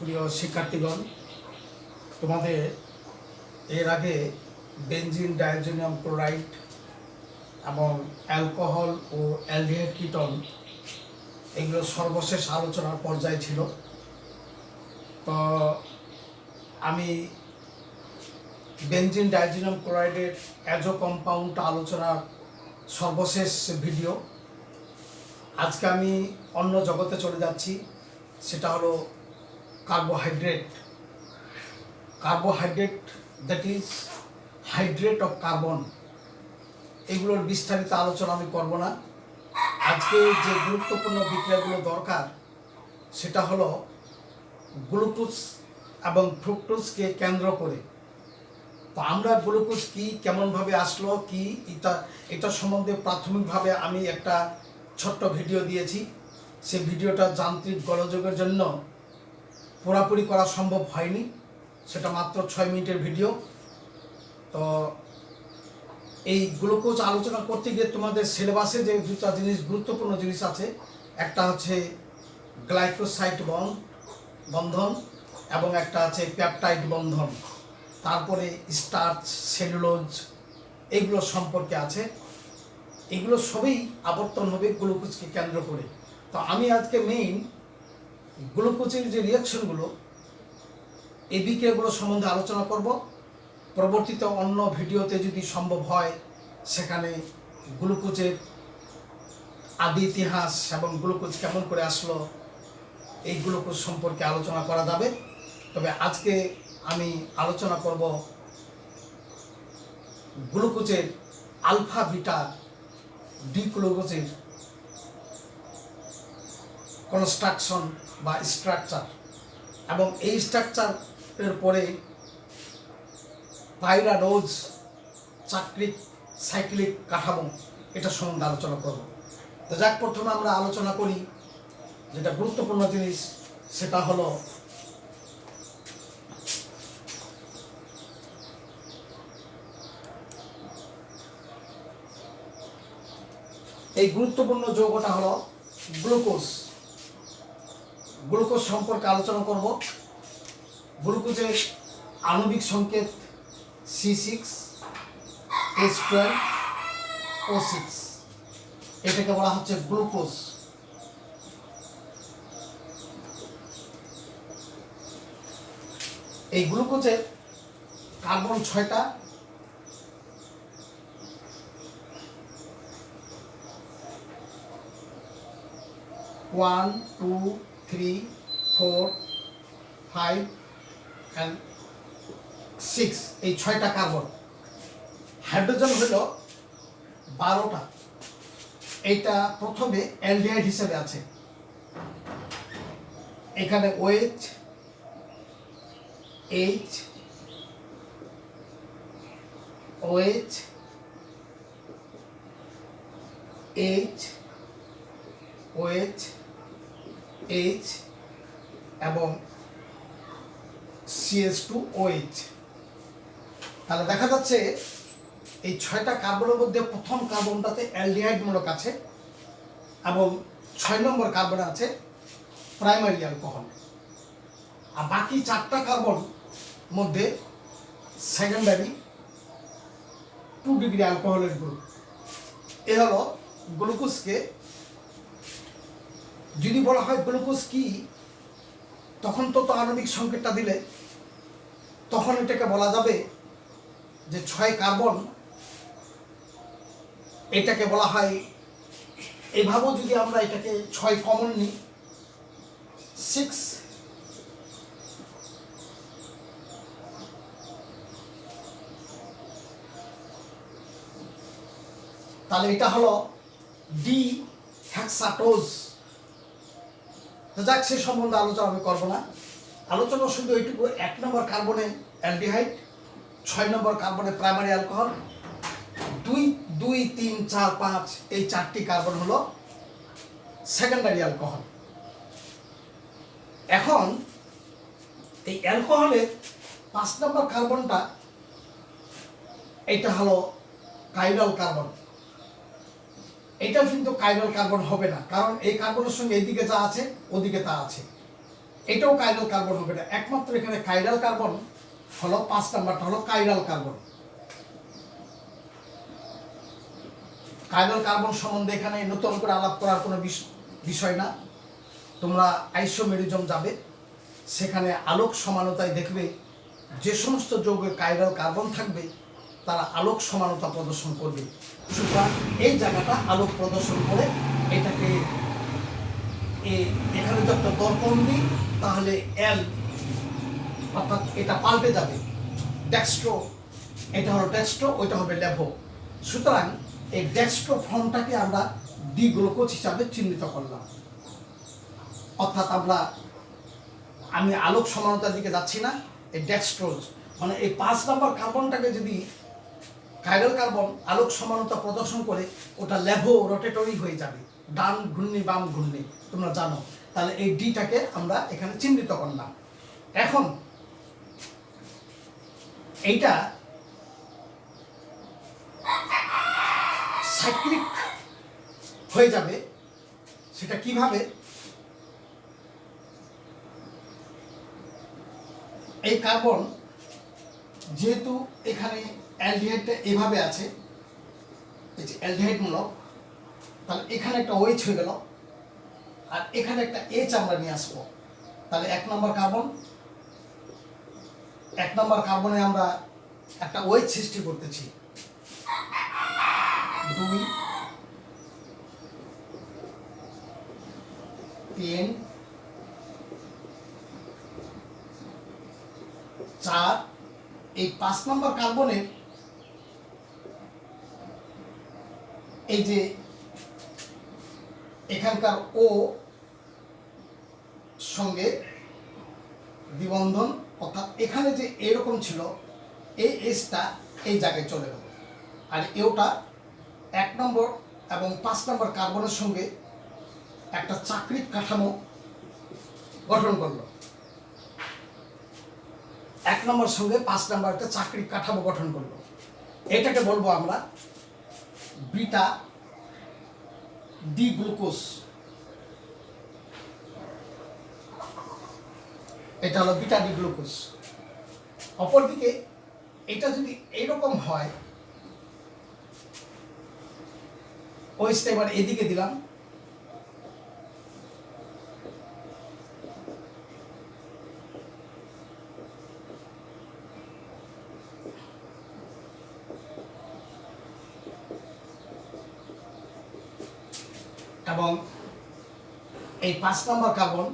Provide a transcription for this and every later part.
সুপ্রিয় শিক্ষার্থীগণ, তোমাদের এর আগে বেনজিন ডায়াজোনিয়াম ক্লোরাইড এবং অ্যালকোহল ও অ্যালডিহাইড কিটোন এগুলো সর্বশেষ আলোচনার পর্যায়ে ছিল। তো আমি বেনজিন ডায়াজোনিয়াম ক্লোরাইডের অ্যাজো কম্পাউন্ড আলোচনার সর্বশেষ ভিডিও। আজকে আমি অন্য জগতে চলে যাচ্ছি, সেটা হলো carbohydrate. That is hydrate of carbon. এগুলোর বিস্তারিত আলোচনা আমি করব না। আজকে যে গুরুত্বপূর্ণ বিক্রিয়াগুলো দরকার সেটা হলো গ্লুকোজ এবং ফ্রুক্টোজকে কেন্দ্র করে। তো আমরা গ্লুকোজ কি, কেমনভাবে আসলো, কি এটা সম্বন্ধে প্রাথমিকভাবে আমি একটা ছোট্ট ভিডিও দিয়েছি। সেই ভিডিওটা যান্ত্রিক গোলযোগের জন্য পুরোপুরি করা সম্ভব হয়নি, সেটা মাত্র 6 মিনিটের ভিডিও। তো এই গ্লুকোজ আলোচনা করতে গিয়ে তোমাদের সিলেবাসে যে দুটা জিনিস, গুরুত্বপূর্ণ জিনিস আছে, একটা হচ্ছে গ্লাইকোসাইড বন্ধন এবং একটা আছে পেপটাইড বন্ধন, তারপরে স্টার্চ, সেলুলোজ, এগুলো সম্পর্কে আছে। এগুলো সবই আবর্তন হবে গ্লুকোজকে কেন্দ্র করে। তো আমি আজকে মেইন গ্লুকোজের যে রিয়াকশনগুলো, এই বিক্রিয়াগুলো সম্বন্ধে আলোচনা করব। পরবর্তীতে অন্য ভিডিওতে যদি সম্ভব হয় সেখানে গ্লুকোজের আদি ইতিহাস এবং গ্লুকোজ কেমন করে আসলো এই গ্লুকোজ সম্পর্কে আলোচনা করা যাবে। তবে আজকে আমি আলোচনা করব গ্লুকোজের আলফা বিটা ডি গ্লুকোজের কনস্ট্রাকশন বা স্ট্রাকচার, এবং এই স্ট্রাকচারের পরে পাইরাডোজ চাক্রিক সাইক্লিক কাঠামো, এটা সম্বন্ধে আলোচনা করব। তো যাক, প্রথমে আমরা আলোচনা করি যেটা গুরুত্বপূর্ণ জিনিস, সেটা হলো এই গুরুত্বপূর্ণ যৌগটা হলো গ্লুকোজ। গ্লুকোজ সম্পর্কে আলোচনা করব। গ্লুকোজের আণবিক সংকেত C6H12O6, এটাকে বলা হচ্ছে গ্লুকোজ। এই গ্লুকোজের কার্বন 6টা, ওয়ান, 2, 3, 4, 5 and 6, এই 6টা কার্বন। হাইড্রোজেন হইল 12টা। এইটা প্রথমে অ্যালডিহাইড হিসেবে আছে। এখানে OH, H, OH, H, OH, H এবং CH2OH। তাহলে দেখা যাচ্ছে এই 6টা কার্বনের মধ্যে প্রথম কার্বনটাতে অ্যালডিহাইড মূলক আছে এবং 6 নম্বর কার্বনে আছে প্রাইমারি অ্যালকোহল। আর বাকি 4টা কার্বন মধ্যে সেকেন্ডারি 2 ডিগ্রি অ্যালকোহলের গ্রুপ। এ হলো গ্লুকোজকে। যদি বলা হয় গ্লুকোজ কি, তখন তো আণবিক সংকেতটা দিলে তখন এটাকে বলা যাবে যে 6 কার্বন, এটাকে বলা হয়, এভাবেও যদি আমরা এটাকে 6 কমন নিই, 6, তাহলে এটা হলো ডি হেক্সাটোজ। যাক, সে সম্বন্ধে আলোচনা আমি করবো না। আলোচনা শুধু এইটুকু, 1 নম্বর কার্বনে অ্যালডিহাইড, 6 নম্বর কার্বনে প্রাইমারি অ্যালকোহল, 2, 3, 4, 5 এই 4টি কার্বন হলো সেকেন্ডারি অ্যালকোহল। এখন এই অ্যালকোহলের 5 নম্বর কার্বনটা, এটা হলো কাইরাল কার্বন। এটাও কিন্তু কাইরাল কার্বন হবে না, কারণ এই কার্বনের সঙ্গে এইদিকে যা আছে ওদিকে তা আছে। এটাও কাইরাল কার্বন হবে না, একমাত্র এখানে কাইরাল কার্বন হলো 5 নাম্বারটা হলো কাইরাল কার্বন। কাইরাল কার্বন সম্বন্ধে এখানে নতুন করে আলাপ করার কোনো বিষয় না। তোমরা আইসোমেরিজম যাবে, সেখানে আলোক সমানতায় দেখবে যে সমস্ত যৌগের কাইরাল কার্বন থাকবে তারা আলোক সমানতা প্রদর্শন করবে। সুতরাং এই জায়গাটা আলোক প্রদর্শন করে এটাকে এখানে যত দর্পণ দিই তাহলে এল, অর্থাৎ এটা পাল্টে যাবে ডেক্সট্রো, এটা হলো ডেক্সট্রো, ওইটা হবে লেভো। সুতরাং এই ডেক্সট্রো ফর্মটাকে আমরা ডি গ্লুকোজ হিসাবে চিহ্নিত করলাম। অর্থাৎ আমি আলোক সমানতার দিকে যাচ্ছি না, এই ডেক্সট্রোজ মানে এই 5 নাম্বার কার্বনটাকে যদি কাইরাল কার্বন আলোক সমানতা প্রদর্শন করে ওটা লেভো রোটেটরি হয়ে যাবে, ডান ঘূর্ণি বাম ঘূর্ণি, তোমরা জানো। তাহলে এই ডিটাকে আমরা এখানে চিহ্নিত করলাম। এখন এইটা সাইক্লিক হয়ে যাবে, সেটা কিভাবে? এই কার্বন যেহেতু এখানে অ্যালডিহাইডটা এভাবে আছে, এই যে অ্যালডিহাইড মূলক, তাহলে এখানে একটা OH হয়ে গেল আর এখানে একটা H আমরা নিয়ে আসবো। তাহলে 1 নম্বর কার্বনে আমরা একটা OH সৃষ্টি করতেছি, 2 3 4। এই 5 নম্বর কার্বনের এই যে এখানকার ও সঙ্গে দ্বিবন্ধন, অর্থাৎ এখানে যে এরকম ছিল এই এসটা এই জায়গায় চলে গেল, আর এওটা 1 নম্বর এবং 5 নম্বর কার্বনের সঙ্গে একটা চাকরিক কাঠামো গঠন করলো। 1 নম্বর সঙ্গে 5 নম্বর একটা চাকরিক কাঠামো গঠন করলো। এটাকে বলবো আমরা বিটা ডি গ্লুকোজ। এটা হলো বিটা ডি গ্লুকোজ। অপরদিকে এটা যদি এইরকম হয়, ওইটা এবার এদিকে দিলাম, এবং এই 5 নম্বর কার্বন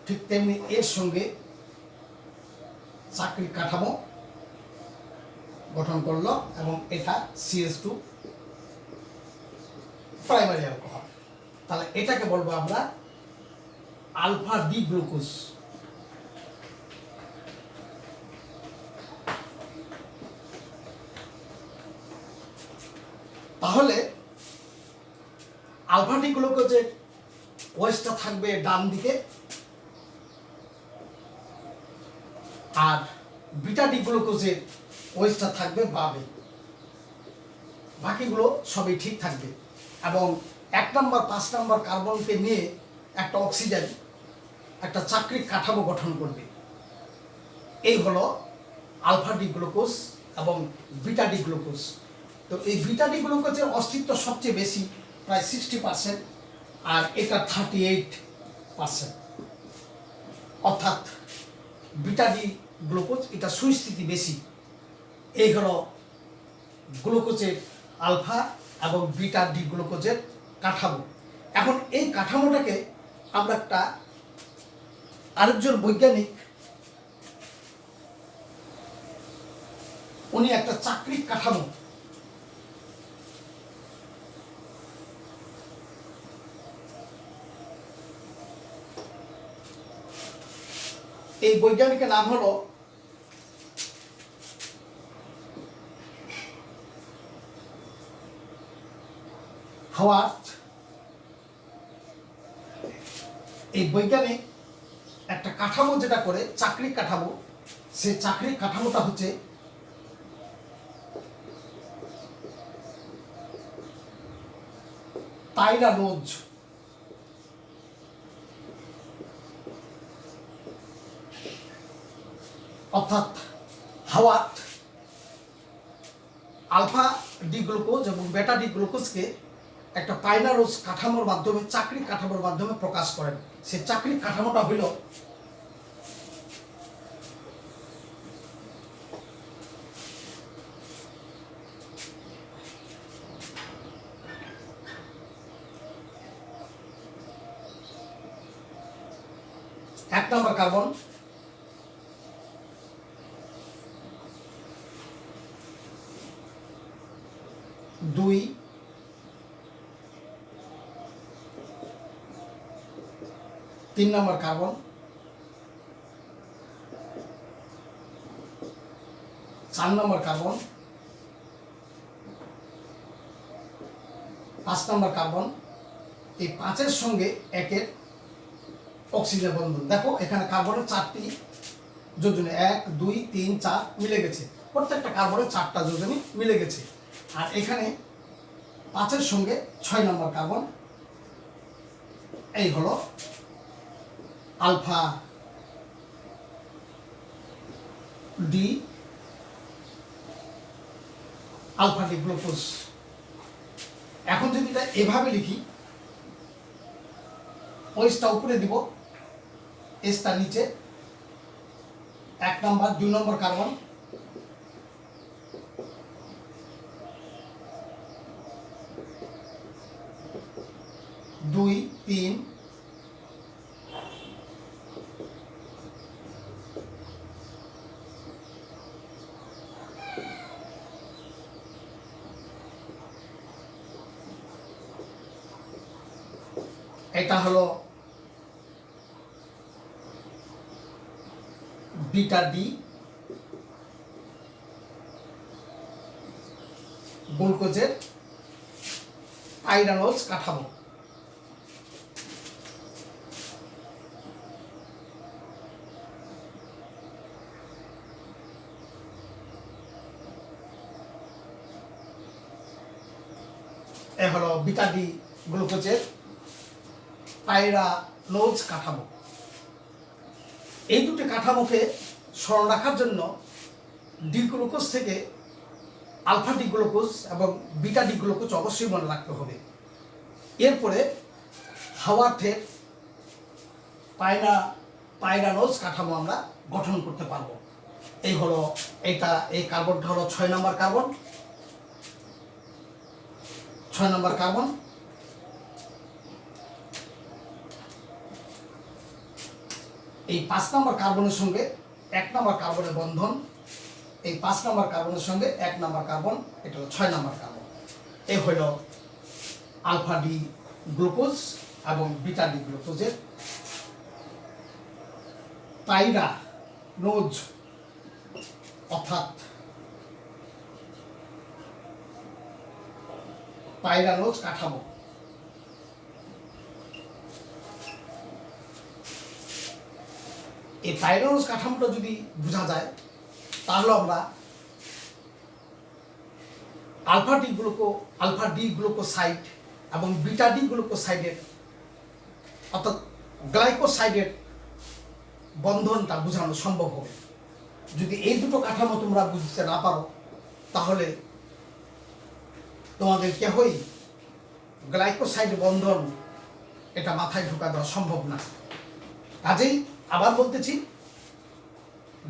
ঠিক তেমনি এর সঙ্গে চাকরিক কাঠামো গঠন করলো এবং এটা CH2 প্রাইমারি অ্যালকোহল। তাহলে এটাকে বলবো আমরা আলফা ডি গ্লুকোজ। তাহলে আলফা ডি গ্লুকোজের ওয়েস্টটা থাকবে ডান দিকে আর বিটা ডি গ্লুকোজের ওয়েস্টটা থাকবে বামে, বাকিগুলো সবই ঠিক থাকবে। এবং 1 নম্বর 5 নম্বর কার্বনকে নিয়ে একটা অক্সিজেন একটা চাকরিক কাঠামো গঠন করবে। এই হলো আলফা ডি গ্লুকোজ এবং বিটা ডি গ্লুকোজ। তো এই বিটা ডি গ্লুকোজের অস্তিত্ব সবচেয়ে বেশি, প্রায় 60%, আর এটা 38%। অর্থাৎ বিটা ডি গ্লুকোজ এটা সুস্থিতি বেশি। এই হলো গ্লুকোজের আলফা এবং বিটা ডি গ্লুকোজের কাঠামো। এখন এই কাঠামোটাকে আমরা আরেকজন বৈজ্ঞানিক উনি একটা চাকরিক কাঠামো, এই বৈজ্ঞানিকের নাম হলো হাওয়ার্ড। এই বৈজ্ঞানিক একটা কাঠামো যেটা করে চাকরিক কাঠামো, সেই চাকরিক কাঠামোটা হচ্ছে টাইরানোজ। অর্থাৎ হাওয়াত আলফা ডি গ্লুকোজ এবং বেটা ডি গ্লুকোজকে একটা পাইনারোজ কাঠামোর মাধ্যমে, চাকরিক কাঠামোর মাধ্যমে প্রকাশ করেন। সেই চাকরিক কাঠামোটা হইল এক নম্বর কার্বন, দুই, তিন নম্বর কার্বন, চার নম্বর কার্বন, পাঁচ নম্বর কার্বন। এই পাঁচের সঙ্গে একের অক্সিজেন বন্ধন। দেখো এখানে কার্বনের চারটি যোজনী, 1 2 3 4 মিলে গেছে, প্রত্যেকটা কার্বনের চারটা যোজনী মিলে গেছে। আর এখানে পাঁচের সঙ্গে 6 নম্বর কার্বন, এই হলো আলফা ডি গ্লুকোজ। এখন যদি এটা এভাবে লিখি, ওএইচটা উপরে দিব, এসটা নিচে, 1 নম্বর 2 নম্বর কার্বন, 2 3 এটা হলো বিটা ডি গ্লুকোজের পাইরানোজ কাঠামো। এ হলো বিটা ডি গ্লুকোজের পাইরানোজ কাঠামো। এই দুটি কাঠামোকে স্মরণ রাখার জন্য ডি গ্লুকোজ থেকে আলফা ডি গ্লুকোজ এবং বিটা ডি গ্লুকোজ অবশ্যই মনে রাখতে হবে। এরপরে হাওয়ার্থের পাইরানোজ কাঠামো আমরা গঠন করতে পারবো। এই হলো এই কার্বনটা হলো 6 নম্বর কার্বন, 6 নম্বর কার্বন। এই 5 নম্বর কার্বনের সঙ্গে 1 নম্বর কার্বনের বন্ধন, এই 5 নম্বর কার্বনের সঙ্গে 1 নম্বর কার্বন, এটা হলো 6 নম্বর কার্বন। এই হলো আলফা ডি গ্লুকোজ এবং বিটা ডি গ্লুকোজের পাইরানোজ অর্থাৎ পাইরানোজ কাঠামো। এই পাইরানোজ কাঠামোটা যদি বোঝা যায়, তাহলে আমরা আলফা ডি গ্লুকোসাইড এবং বিটা ডি গ্লুকোসাইডের অর্থাৎ গ্লাইকোসাইডের বন্ধনটা বোঝানো সম্ভব হবে। যদি এই দুটো কাঠামো তোমরা বুঝতে না পারো, তাহলে তোমাদের কেহই গ্লাইকোসাইড বন্ধন এটা মাথায় ঢোকা দেওয়া সম্ভব না। কাজেই আবার বলতেছি,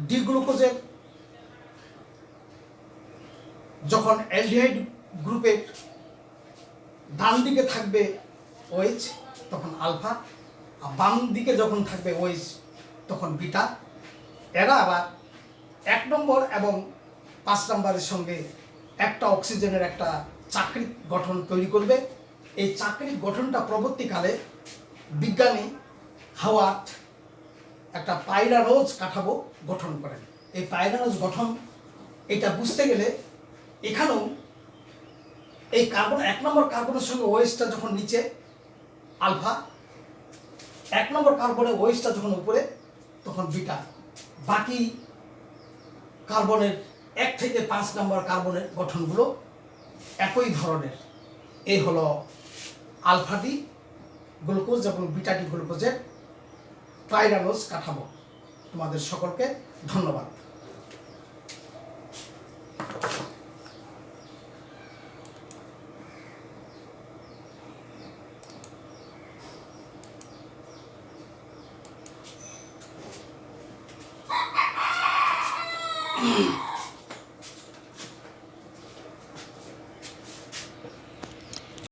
ডি গ্লুকোজের যখন অ্যালডিহাইড গ্রুপের ডান দিকে থাকবে ওএইচ তখন আলফা, আর বাম দিকে যখন থাকবে ওএইচ তখন বিটা। এরা আবার 1 নম্বর এবং 5 নম্বরের সঙ্গে একটা অক্সিজেনের একটা চাকরিক গঠন তৈরি করবে। এই চাকরিক গঠনটা পরবর্তীকালে বিজ্ঞানী হাওয়ার্ড একটা পাইরানোজ কাঠামো গঠন করেন। এই পাইরানোজ গঠন এটা বুঝতে গেলে এখানেও এই কার্বন 1 নম্বর কার্বনের সঙ্গে ওএইচটা যখন নিচে আলফা, 1 নম্বর কার্বনের ওএইচটা যখন উপরে তখন বিটা। বাকি কার্বনের 1 থেকে 5 নম্বর কার্বনের গঠনগুলো একই ধরনের। এই হলো আলফা ডি গ্লুকোজ এবং বিটা ডি গ্লুকোজের পাইরানোজ কাঠামো। তোমাদের সকলকে ধন্যবাদ।